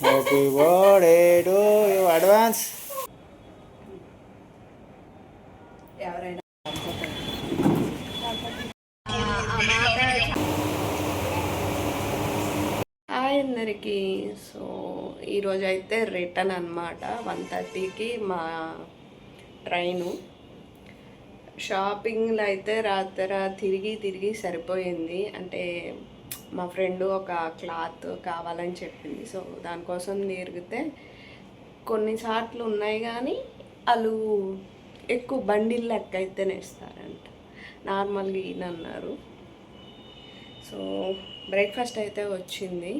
Happy birthday to you advance. ఎవరైనా hi అందరికీ. So ఈరోజు అయితే రిటర్న్ అనమాట. 1:30కి మా ట్రైను. షాపింగ్లో అయితే రాత్ర తిరిగి సరిపోయింది. అంటే మా ఫ్రెండ్ ఒక క్లాత్ కావాలని చెప్పింది. సో దానికోసం తిరిగితే కొన్నిసార్లు ఉన్నాయి కానీ వాళ్ళు ఎక్కువ బండిల్ లెక్క అయితేనే ఇస్తారంట. నార్మల్గా ఈయనన్నారు. సో బ్రేక్ఫాస్ట్ అయితే వచ్చింది.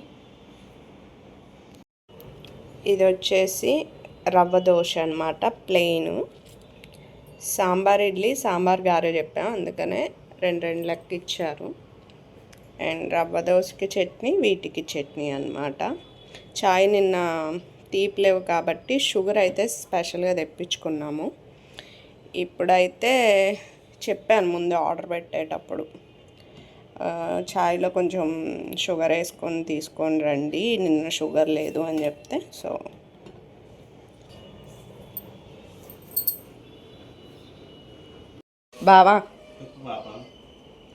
ఇది వచ్చేసి రవ్వ దోశ అనమాట, ప్లెయిన్. సాంబార్ ఇడ్లీ, సాంబార్ గారె చెప్పాము, అందుకనే రెండు లెక్క ఇచ్చారు. అండ్ రవ్వ దోశకి చట్నీ, వీటికి చట్నీ అనమాట. చాయ్ నిన్న తీపి లేవు కాబట్టి షుగర్ అయితే స్పెషల్గా తెప్పించుకున్నాము. ఇప్పుడైతే చెప్పాను ముందు ఆర్డర్ పెట్టేటప్పుడు, చాయ్లో కొంచెం షుగర్ వేసుకొని తీసుకొని రండి, నిన్న షుగర్ లేదు అని చెప్తే. సో బావా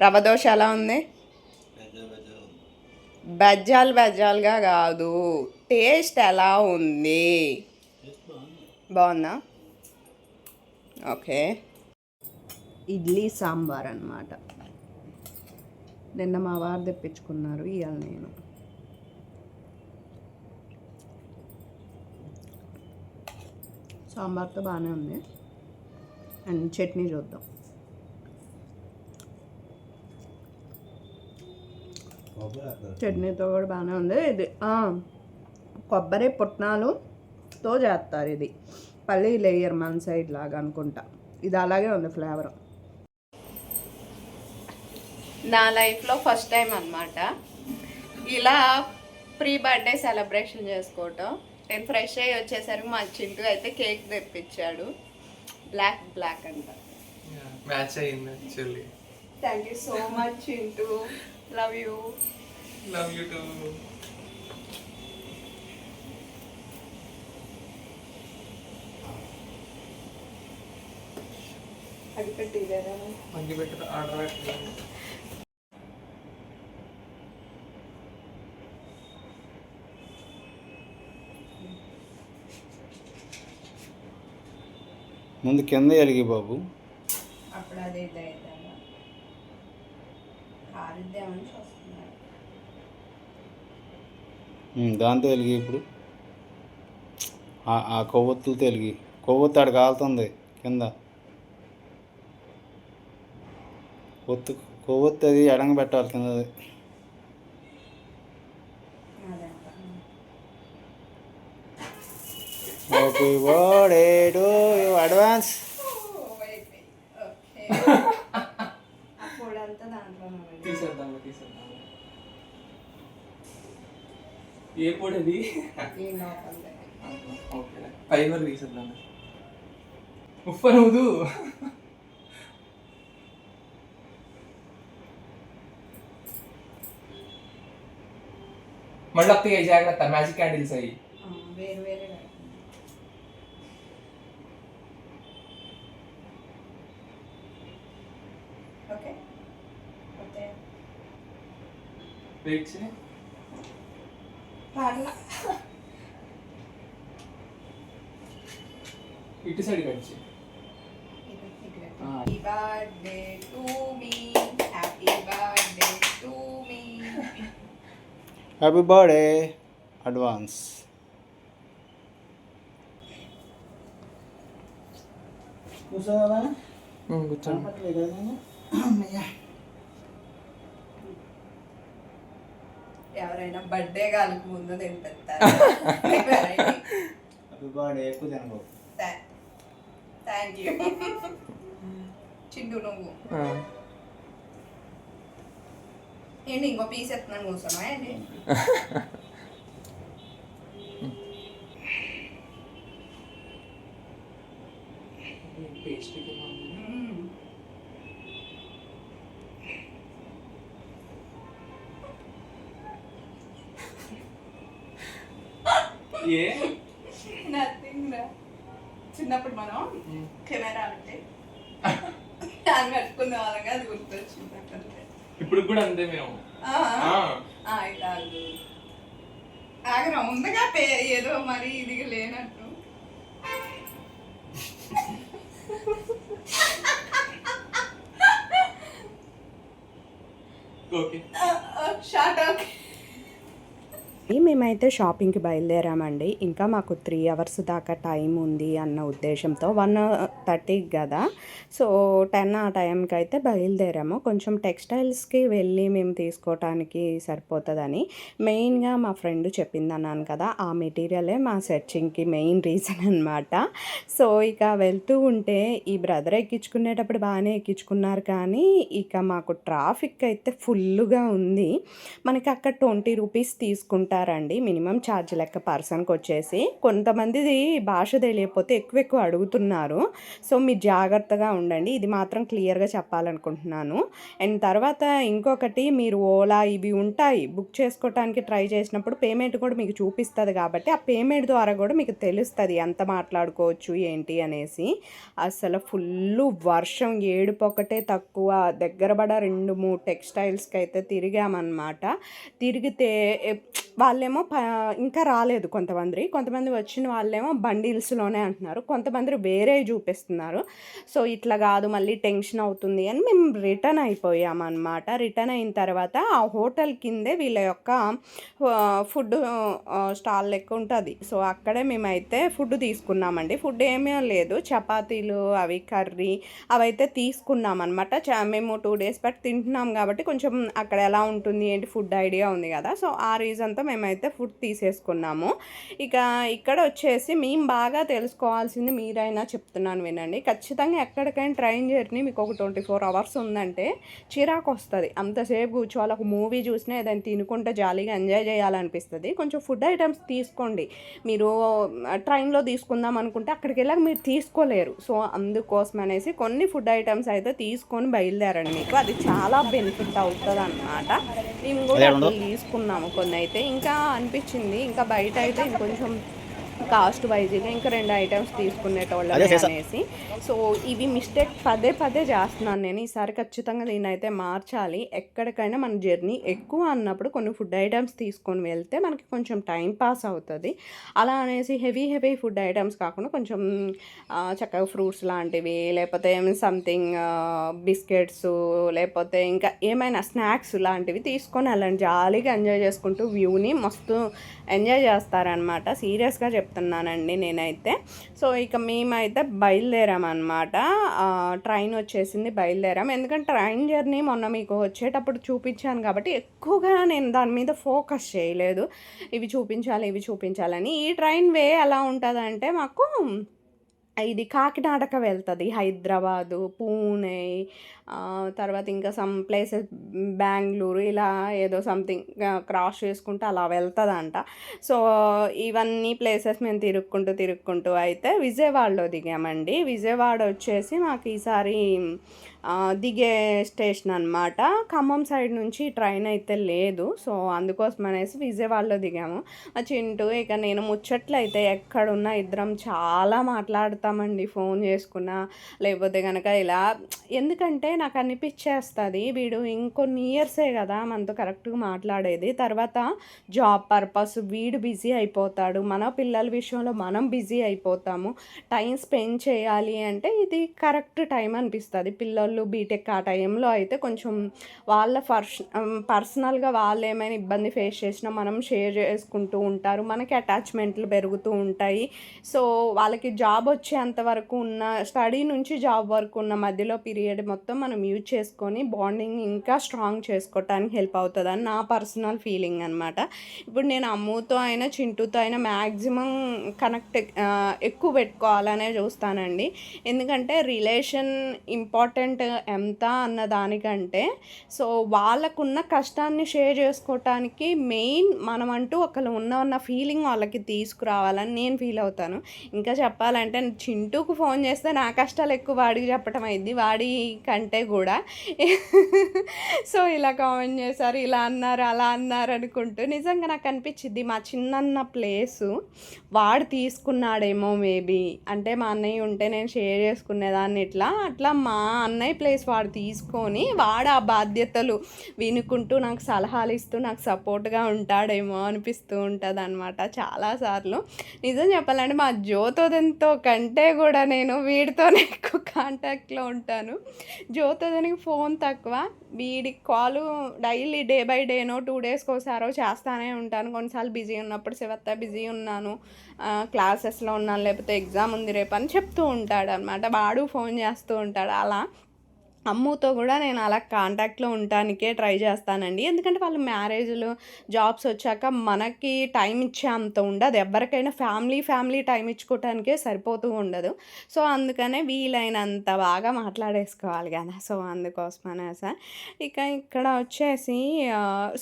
రవ్వ దోశ ఎలా ఉంది? బెజ్జాలుగా కాదు, టేస్ట్ ఎలా ఉంది? బాగుందా? ఓకే. ఇడ్లీ సాంబార్ అన్నమాట. నిన్న మా వారు తెప్పించుకున్నారు, ఇవాళ నేను. సాంబార్తో బాగానే ఉంది. అండ్ చట్నీ చూద్దాం. చట్నీతో కూడా బాగానే ఉంది. ఇది కొబ్బరి పుట్నాలుతో చేస్తారు. ఇది పల్లి లేయర్ మన సైడ్ లాగా అనుకుంటా. ఇది అలాగే ఉంది ఫ్లేవర్. నా లైఫ్లో ఫస్ట్ టైం అనమాట ఇలా ప్రీ బర్త్డే సెలబ్రేషన్ చేసుకోవటం. నేను ఫ్రెష్ అయ్యి వచ్చేసరికి మా చింటూ అయితే కేక్ తెప్పించాడు. బ్లాక్ అంట. మ్యాచ్ అయ్యింది actually. Thank you so much Chintu. Love you too. అగ్గిపెట్టి ఆర్డర్ పెట్టాను. ముందు కింద ఎలిగి బాబు. అప్పుడు అదే ఆరిద్దామని చూస్తున్నారు. దాంతో వెలిగి ఇప్పుడు ఆ కొవ్వొత్తులతో వెలిగి. కొవ్వొత్తు ఆడ కాలుతుంది కింద. కొవ్వొత్తు అది ఎడంగా పెట్టాలి కిందది. Happy birthday to you advance. తీసేద్దాం. ఏ పొడి అది? ఓకే, ఫైబర్ తీసేద్దాం. ఉప్పనూదు. మళ్ళీ అత్తయ్య జాగ్రత్త, మ్యాజిక్ క్యాండిల్స్ అయ్యి వేరే ఓకే. వెయిట్ చేయి. ఇటు సైడ్ కచ్చి. Happy birthday to me, happy birthday to me. Happy birthday advance. కూర్చోవాలా? కూర్చోండి. ఎవరైనా బర్త్డే కాలకు ముందు తింటారు. Happy birthday. ఎక్కువ తినబో. Thank you Chintu. నువ్వు ఏంటి ఇంకో పీస్ ఎత్తున్నాను కూర్చోనా ఏంటి? ఏ నథింగ్ రా. చిన్నప్పుడు మనం కెమెరా అంటే దాన్ని కట్టుకునే వాళ్ళగా అది గుర్తొచ్చింది అక్కడ. ఇప్పుడు కూడా అంతే మేము. ఆగరా ఉందిగా ఏదో మరి ఇది లేనట్టు. Okay short okay. మేమైతే షాపింగ్కి బయలుదేరామండి. ఇంకా మాకు 3 అవర్స్ దాకా టైం ఉంది అన్న ఉద్దేశంతో 1:30 కదా, సో 10 ఆ టైంకి అయితే బయలుదేరాము. కొంచెం టెక్స్టైల్స్కి వెళ్ళి మేము తీసుకోవటానికి సరిపోతుందని మెయిన్గా మా ఫ్రెండ్ చెప్పింది అన్నాను కదా, ఆ మెటీరియలే మా సెర్చింగ్కి మెయిన్ రీజన్ అనమాట. సో ఇక వెళ్తూ ఉంటే ఈ బ్రదర్ ఎక్కించుకునేటప్పుడు బాగానే ఎక్కించుకున్నారు, కానీ ఇక మాకు ట్రాఫిక్ అయితే ఫుల్గా ఉంది. మనకి అక్కడ 20 రూపీస్ తీసుకుంటారండి మినిమం ఛార్జ్ లెక్క పర్సన్కి వచ్చేసి. కొంతమందిది భాష తెలియకపోతే ఎక్కువ అడుగుతున్నారు, సో మీరు జాగ్రత్తగా ఉండండి, ఇది మాత్రం క్లియర్గా చెప్పాలనుకుంటున్నాను. అండ్ తర్వాత ఇంకొకటి, మీరు ఓలా ఇవి ఉంటాయి బుక్ చేసుకోవడానికి ట్రై చేసినప్పుడు పేమెంట్ కూడా మీకు చూపిస్తుంది, కాబట్టి ఆ పేమెంట్ ద్వారా కూడా మీకు తెలుస్తుంది ఎంత మాట్లాడుకోవచ్చు ఏంటి అనేసి. అసలు ఫుల్ వర్షం, ఏడుపొకటే తక్కువ, దగ్గర పడ 2-3 టెక్స్టైల్స్కి అయితే తిరిగామన్నమాట. తిరిగితే వాళ్ళేమో ఇంకా రాలేదు కొంతమంది వచ్చిన వాళ్ళేమో బండిల్స్లోనే అంటున్నారు, కొంతమంది వేరే చూపిస్తున్నారు. సో ఇట్లా కాదు, మళ్ళీ టెన్షన్ అవుతుంది అని మేము రిటర్న్ అయిపోయామన్నమాట. రిటర్న్ అయిన తర్వాత ఆ హోటల్ కిందే వీళ్ళ యొక్క ఫుడ్ స్టాల్ లెక్క ఉంటుంది, సో అక్కడే మేమైతే ఫుడ్ తీసుకున్నామండి. ఫుడ్ ఏమీ లేదు, చపాతీలు అవి కర్రీ అవైతే తీసుకున్నాం అనమాట. మేము 2 డేస్ బట్టి తింటున్నాం కాబట్టి కొంచెం అక్కడ ఎలా ఉంటుంది ఏంటి ఫుడ్ ఐడియా ఉంది కదా, సో ఆ రీజన్తో మేమైతే ఫుడ్ తీసేసుకున్నాము. ఇక ఇక్కడ వచ్చేసి మేము బాగా తెలుసుకోవాల్సింది, మీరైనా చెప్తున్నాను వినండి, ఖచ్చితంగా ఎక్కడికైనా ట్రైన్ జర్నీ మీకు ఒక 24 అవర్స్ ఉందంటే చిరాకు వస్తుంది. అంతసేపు కూర్చోవాలి, ఒక మూవీ చూసినా ఏదైనా తినుకుంటే జాలీగా ఎంజాయ్ చేయాలనిపిస్తుంది. కొంచెం ఫుడ్ ఐటమ్స్ తీసుకోండి. మీరు ట్రైన్లో తీసుకుందాం అనుకుంటే అక్కడికి వెళ్ళాక మీరు తీసుకోలేరు, సో అందుకోసం అనేసి కొన్ని ఫుడ్ ఐటమ్స్ అయితే తీసుకొని బయలుదేరండి, మీకు అది చాలా బెనిఫిట్ అవుతుంది అన్నమాట. మేము కూడా తీసుకున్నాము కొన్ని అయితే. ఇంకా అనిపించింది ఇంకా బయట అయితే ఇంకొంచెం కాస్ట్ వైజ్గా ఇంకా 2 ఐటమ్స్ తీసుకునేటోళ్ళం అనేసి. సో ఇవి మిస్టేక్ పదే చేస్తున్నాను నేను. ఈసారి ఖచ్చితంగా దీన్నైతే మార్చాలి. ఎక్కడికైనా మన జర్నీ ఎక్కువ అన్నప్పుడు కొన్ని ఫుడ్ ఐటమ్స్ తీసుకొని వెళ్తే మనకి కొంచెం టైం పాస్ అవుతుంది. అలా అనేసి హెవీ ఫుడ్ ఐటమ్స్ కాకుండా కొంచెం చక్కగా ఫ్రూట్స్ లాంటివి, లేకపోతే సంథింగ్ బిస్కెట్స్, లేకపోతే ఇంకా ఏమైనా స్నాక్స్ లాంటివి తీసుకొని వెళ్ళండి. జాలీగా ఎంజాయ్ చేసుకుంటూ వ్యూని మస్తు ఎంజాయ్ చేస్తారనమాట. సీరియస్గా చెప్తున్నానండి నేనైతే. సో ఇక మేమైతే బయలుదేరామన్నమాట. ట్రైన్ వచ్చేసింది, బయలుదేరాం. ఎందుకంటే ట్రైన్ జర్నీ మొన్న మీకు వచ్చేటప్పుడు చూపించాను కాబట్టి ఎక్కువగా నేను దాని మీద ఫోకస్ చేయలేదు, ఇవి చూపించాలని. ఈ ట్రైన్ వే ఎలా ఉంటుందంటే మాకు ఇది కాకినాడక వెళ్తుంది, హైదరాబాదు, పూణే, తర్వాత ఇంకా సమ్ ప్లేసెస్ బెంగళూరు, ఇలా ఏదో సంథింగ్ క్రాస్ చేసుకుంటూ అలా వెళ్తుందంట. సో ఇవన్నీ ప్లేసెస్ మేము తిరుక్కుంటూ అయితే విజయవాడలో దిగామండి. విజయవాడ వచ్చేసి మాకు ఈసారి దిగే స్టేషన్ అనమాట. ఖమ్మం సైడ్ నుంచి ట్రైన్ అయితే లేదు, సో అందుకోసం అనేసి విజయవాడలో దిగాము. చింటూ ఇక నేను ముచ్చట్లు అయితే ఎక్కడున్నా ఇద్దరం చాలా మాట్లాడతామండి, ఫోన్ చేసుకున్నా లేకపోతే కనుక ఇలా. ఎందుకంటే నాకు అనిపించేస్తుంది వీడు ఇంకొన్ని ఇయర్సే కదా మనతో కరెక్ట్గా మాట్లాడేది, తర్వాత జాబ్ పర్పస్ వీడు బిజీ అయిపోతాడు, మన పిల్లల విషయంలో మనం బిజీ అయిపోతాము. టైం స్పెండ్ చేయాలి అంటే ఇది కరెక్ట్ టైం అనిపిస్తుంది. పిల్లలు బీటెక్ ఆ టైంలో అయితే కొంచెం వాళ్ళ పర్సనల్గా వాళ్ళు ఏమైనా ఇబ్బంది ఫేస్ చేసినా మనం షేర్ చేసుకుంటూ ఉంటారు, మనకి అటాచ్మెంట్లు పెరుగుతూ ఉంటాయి. సో వాళ్ళకి జాబ్ వచ్చేంత వరకు ఉన్న, స్టడీ నుంచి జాబ్ వరకు ఉన్న మధ్యలో పీరియడ్ మొత్తం మనం యూజ్ చేసుకొని బాండింగ్ ఇంకా స్ట్రాంగ్ చేసుకోవటానికి హెల్ప్ అవుతుందని నా పర్సనల్ ఫీలింగ్ అనమాట. ఇప్పుడు నేను అమ్ముతో అయినా చింటూతో అయినా మ్యాక్సిమం కనెక్ట్ ఎక్కువ పెట్టుకోవాలనే చూస్తానండి. ఎందుకంటే రిలేషన్ ఇంపార్టెంట్ అమౌంట్ ఎంత అన్న దానికంటే సో వాళ్ళకున్న కష్టాన్ని షేర్ చేసుకోవటానికి మెయిన్ మనమంటూ ఒకళ్ళు ఉన్న ఫీలింగ్ వాళ్ళకి తీసుకురావాలని నేను ఫీల్ అవుతాను. ఇంకా చెప్పాలంటే చింటూకు ఫోన్ చేస్తే నా కష్టాలు ఎక్కువ వాడికి చెప్పటం అయింది, వాడి కంటే కూడా. సో ఇలా కామెంట్ చేశారు, ఇలా అన్నారు, అలా అన్నారు అనుకుంటూ. నిజంగా నాకు అనిపించింది మా చిన్నన్న ప్లేసు వాడు తీసుకున్నాడేమో మేబీ. అంటే మా అన్నయ్య ఉంటే నేను షేర్ చేసుకునేదాన్ని అట్లా మా అన్నయ్య ప్లేస్ వాడు తీసుకొని వాడు ఆ బాధ్యతలు వినుకుంటూ నాకు సలహాలు ఇస్తూ నాకు సపోర్ట్గా ఉంటాడేమో అనిపిస్తూ ఉంటుంది అనమాట చాలాసార్లు. నిజం చెప్పాలంటే మా జ్యోతోదన్తో కంటే కూడా నేను వీడితోనే ఎక్కువ కాంటాక్ట్లో ఉంటాను. జ్యోతోదనికి ఫోన్ తక్కువ, వీడికి కాలు డైలీ డే బై డేనో 2 డేస్కి ఒకసారో చేస్తానే ఉంటాను. కొన్నిసార్లు బిజీ ఉన్నప్పుడు శివత్త బిజీ ఉన్నాను, క్లాసెస్లో ఉన్నాను, లేకపోతే ఎగ్జామ్ ఉంది రేపు అని చెప్తూ ఉంటాడు అనమాట. వాడు ఫోన్ చేస్తూ ఉంటాడు. అలా అమ్ముతో కూడా నేను అలా కాంటాక్ట్లో ఉండటానికే ట్రై చేస్తానండి. ఎందుకంటే వాళ్ళు మ్యారేజ్లు జాబ్స్ వచ్చాక మనకి టైం ఇచ్చే అంత ఉండదు. ఎవరికైనా ఫ్యామిలీ టైం ఇచ్చుకోవటానికే సరిపోతూ ఉండదు. సో అందుకనే వీలైనంత బాగా మాట్లాడేసుకోవాలి కదా. సో అందుకోసమనే సార్. ఇక ఇక్కడ వచ్చేసి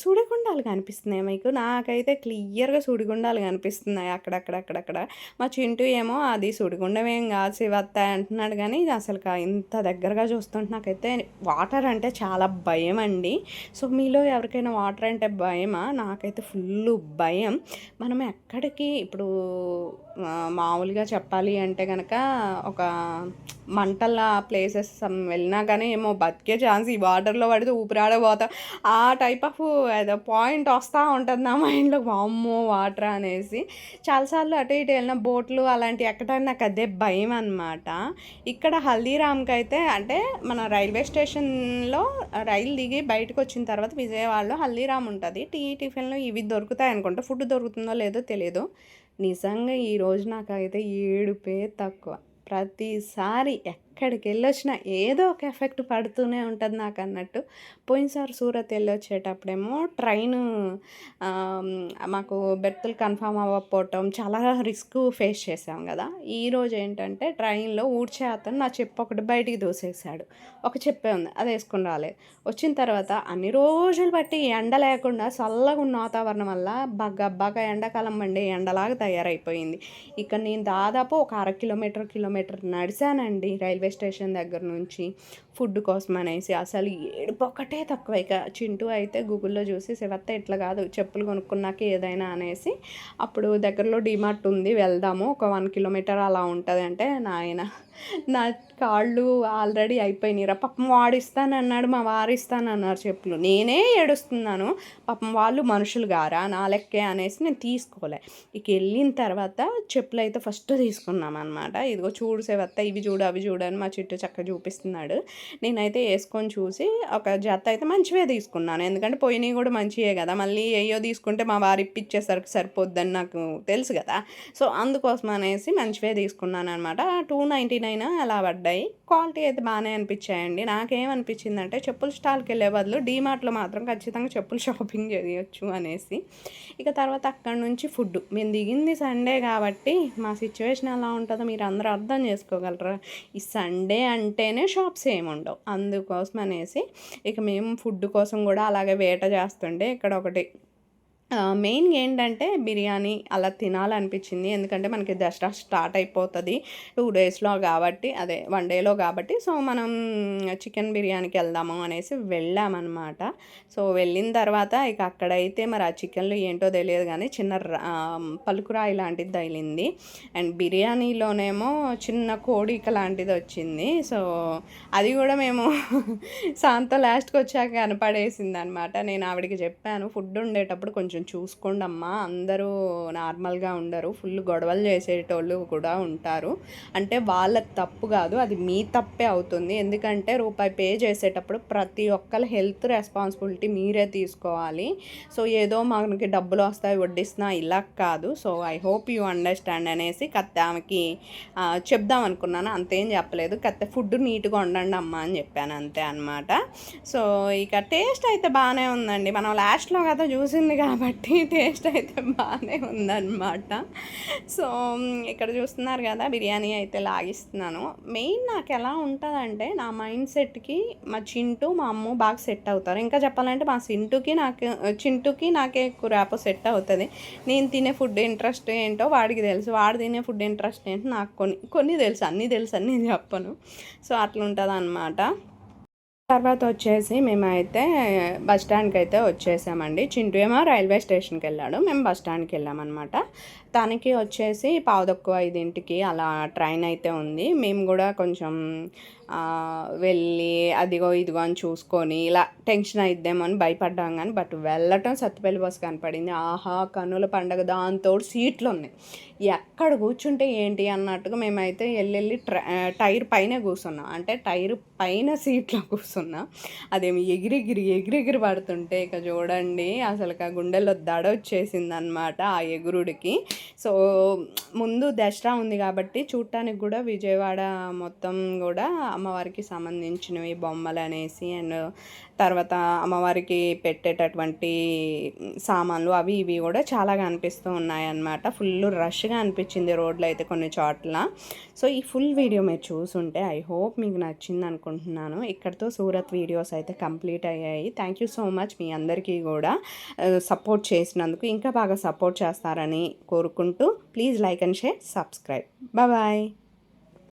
సుడిగుండాలు కనిపిస్తున్నాయి మీకు. నాకైతే క్లియర్గా సుడిగుండాలు కనిపిస్తున్నాయి అక్కడక్కడ. మా చింటూ ఏమో అది సుడిగుండం ఏం కాదు శివత్త అంటున్నాడు, కానీ ఇది అసలు ఇంత దగ్గరగా చూస్తుంటే నాకైతే వాటర్ అంటే చాలా భయం అండి. సో మీలో ఎవరికైనా వాటర్ అంటే భయమా? నాకైతే ఫుల్ భయం. మనం ఎక్కడికి ఇప్పుడు మామూలుగా చెప్పాలి అంటే కనుక ఒక మంటల ప్లేసెస్ వెళ్ళినా కానీ ఏమో బతికే ఛాన్స్, ఈ వాటర్లో పడితే ఊపిరాడబోతా ఆ టైప్ ఆఫ్ ఏదో పాయింట్ వస్తూ ఉంటుంది నా మైండ్లో, వామ్మో వాటర్ అనేసి. చాలాసార్లు అటు ఇటు వెళ్ళిన బోట్లు అలాంటివి ఎక్కడానికి నాకు అదే భయం అనమాట. ఇక్కడ హల్దీరామ్కి అయితే అంటే మన రైల్వే స్టేషన్లో రైలు దిగి బయటకు వచ్చిన తర్వాత విజయవాడలో హల్దీరామ్ ఉంటుంది. టిఫిన్లు ఇవి దొరుకుతాయి అనుకుంటా, ఫుడ్ దొరుకుతుందో లేదో తెలియదు. నిజంగా ఈరోజు నాకైతే ఏడుపే తక్కువ. ప్రతిసారి ఎక్కడికి వెళ్ళొచ్చినా ఏదో ఒక ఎఫెక్ట్ పడుతూనే ఉంటుంది నాకు అన్నట్టు. పోయినసారి సూరత్ వెళ్ళొచ్చేటప్పుడేమో ట్రైన్ మాకు బెర్తులు కన్ఫామ్ అవ్వకపోవటం చాలా రిస్క్ ఫేస్ చేసాం కదా. ఈరోజు ఏంటంటే ట్రైన్లో ఊడ్చే అతను నా చెప్పు ఒకటి బయటికి దూసేసాడు. ఒక చెప్పే ఉంది, అది వేసుకుని రాలేదు. వచ్చిన తర్వాత అన్ని రోజులు బట్టి ఎండ లేకుండా చల్లగా ఉన్న వాతావరణం వల్ల బాగా ఎండాకాలం మండే ఎండలాగా తయారైపోయింది. ఇక నేను దాదాపు ఒక 1/2 కిలోమీటర్ నడిచానండి రైల్వే స్టేషన్ దగ్గర నుంచి ఫుడ్ కోసం అనేసి. అసలు ఏడుపు ఒకటే తక్కువ. ఇక చింటూ అయితే గూగుల్లో చూసి శివత్త ఇట్లా కాదు చెప్పులు కొనుక్కున్నాక ఏదైనా అనేసి, అప్పుడు దగ్గరలో డిమార్ట్ ఉంది వెళ్దాము, ఒక 1 కిలోమీటర్ అలా ఉంటుంది అంటే, నాయన నా కాళ్ళు ఆల్రెడీ అయిపోయినాయిరా. పాపం వాడిస్తానన్నాడు, మా వారిస్తానన్నారు చెప్పులు. నేనే ఏడుస్తున్నాను, పాపం వాళ్ళు మనుషులు గారా నా లెక్కే అనేసి నేను తీసుకోలే. ఇక వెళ్ళిన తర్వాత చెప్పులు అయితే ఫస్ట్ తీసుకున్నాం అనమాట. ఇదిగో చూడు శివత్త, ఇవి చూడు అవి చూడు అని మా చుట్టూ చక్కగా చూపిస్తున్నాడు. నేనైతే వేసుకొని చూసి ఒక జత అయితే మంచివే తీసుకున్నాను, ఎందుకంటే పోయినవి కూడా మంచివే కదా, మళ్ళీ అయ్యో తీసుకుంటే మా వారు ఇప్పించేసరికి సరిపోద్దని నాకు తెలుసు కదా. సో అందుకోసం అనేసి మంచివే తీసుకున్నాను అనమాట. 299 అలా పడ్డాయి. క్వాలిటీ అయితే బాగానే అనిపించాయండి. నాకేమనిపించిందంటే చెప్పుల స్టాల్కి వెళ్ళే బదులు డీమార్ట్లో మాత్రం ఖచ్చితంగా చెప్పులు షాపింగ్ చేయొచ్చు అనేసి. ఇక తర్వాత అక్కడి నుంచి ఫుడ్. మేము దిగింది సండే కాబట్టి మా సిచ్యువేషన్ ఎలా ఉంటుందో మీరు అందరూ అర్థం చేసుకోగలరా. ఈ సండే అంటేనే షాప్స్ ఏమి ఉండవు. అందుకోసం అనేసి ఇక మేము ఫుడ్ కోసం కూడా అలాగే వేట చేస్తుండే. ఇక్కడ ఒకటి మెయిన్గా ఏంటంటే బిర్యానీ అలా తినాలనిపించింది. ఎందుకంటే మనకి దసరా స్టార్ట్ అయిపోతుంది 2 డేస్లో కాబట్టి, అదే 1 డేలో కాబట్టి. సో మనం చికెన్ బిర్యానీకి వెళ్దాము అనేసి వెళ్ళామన్నమాట. సో వెళ్ళిన తర్వాత ఇక అక్కడైతే మరి ఆ చికెన్లో ఏంటో తెలియదు కానీ చిన్న పలుకురాయి లాంటిది తగిలింది. అండ్ బిర్యానీలోనేమో చిన్న కోడిక లాంటిది వచ్చింది. సో అది కూడా మేము సాంతో లాస్ట్కి వచ్చాక కనపడేసింది అనమాట. నేను ఆవిడకి చెప్పాను, ఫుడ్ ఉండేటప్పుడు కొంచెం చూసుకోండి అమ్మా, అందరూ నార్మల్గా ఉండరు, ఫుల్ గొడవలు చేసేటోళ్ళు కూడా ఉంటారు. అంటే వాళ్ళ తప్పు కాదు, అది మీ తప్పే అవుతుంది. ఎందుకంటే రూపాయి పే చేసేటప్పుడు ప్రతి ఒక్కరి హెల్త్ రెస్పాన్సిబిలిటీ మీరే తీసుకోవాలి. సో ఏదో మనకి డబ్బులు వస్తాయి వడ్డిస్తున్నా ఇలా కాదు. So I hope you understand అనేసి కత్తి ఆమెకి చెప్దాం అనుకున్నాను, అంతేం చెప్పలేదు. కత్తి ఫుడ్ నీట్గా వండండి అమ్మా అని చెప్పాను, అంతే అనమాట. సో ఇక టేస్ట్ అయితే బాగానే ఉందండి, మనం లాస్ట్లో కదా చూసింది కాబట్టి కాబట్టి టేస్ట్ అయితే బాగానే ఉందన్నమాట. సో ఇక్కడ చూస్తున్నారు కదా, బిర్యానీ అయితే లాగిస్తున్నాను. మెయిన్ నాకు ఎలా ఉంటుందంటే, నా మైండ్ సెట్కి మా చింటూ మా అమ్మ బాగా సెట్ అవుతారు. ఇంకా చెప్పాలంటే మా చింటూకి నాకే ఎక్కువ ర్యాపో సెట్ అవుతుంది. నేను తినే ఫుడ్ ఇంట్రెస్ట్ ఏంటో వాడికి తెలుసు, వాడు తినే ఫుడ్ ఇంట్రెస్ట్ ఏంటో నాకు కొన్ని తెలుసు, అన్నీ తెలుసు అని నేను చెప్పను. సో అట్లుంటుంది అన్నమాట. తర్వాత వచ్చేసి మేమైతే బస్ స్టాండ్కి అయితే వచ్చేసామండి. చింటూ ఏమో రైల్వే స్టేషన్కి వెళ్ళాడు, మేము బస్ స్టాండ్కి వెళ్ళామన్నమాట. తనకి వచ్చేసి 4:45 అలా ట్రైన్ అయితే ఉంది. మేము కూడా కొంచెం వెళ్ళి అదిగో ఇదిగో అని చూసుకొని ఇలా టెన్షన్ అయిద్దామో అని భయపడ్డాం. కానీ బట్ వెళ్ళటం సత్తుపల్లి బస్ కనపడింది. ఆహా, కన్నుల పండగ, దాంతో సీట్లు ఉన్నాయి. ఎక్కడ కూర్చుంటే ఏంటి అన్నట్టుగా మేమైతే వెళ్ళి టైర్ పైన కూర్చున్నాం. అంటే టైర్ పైన సీట్లో కూర్చున్నా. అదేమి ఎగిరెగిరి పడుతుంటే ఇక చూడండి అసలు గుండెల్లో దడ వచ్చేసింది అనమాట ఆ ఎగురుడికి. సో ముందు దసరా ఉంది కాబట్టి చూడటానికి కూడా విజయవాడ మొత్తం కూడా అమ్మవారికి సంబంధించినవి బొమ్మలు అనేసి, అండ్ తర్వాత అమ్మవారికి పెట్టేటటువంటి సామాన్లు అవి ఇవి కూడా చాలా కనిపిస్తూ ఉన్నాయన్నమాట. ఫుల్ రష్గా అనిపించింది రోడ్లో అయితే కొన్ని చోట్ల. సో ఈ ఫుల్ వీడియో మీరు చూసుంటే ఐ హోప్ మీకు నచ్చింది అనుకుంటున్నాను. ఇక్కడితో సూరత్ వీడియోస్ అయితే కంప్లీట్ అయ్యాయి. థ్యాంక్ యూ సో మచ్ మీ అందరికీ కూడా సపోర్ట్ చేసినందుకు. ఇంకా బాగా సపోర్ట్ చేస్తారని కోరుకుంటూ please like and share, subscribe. Bye.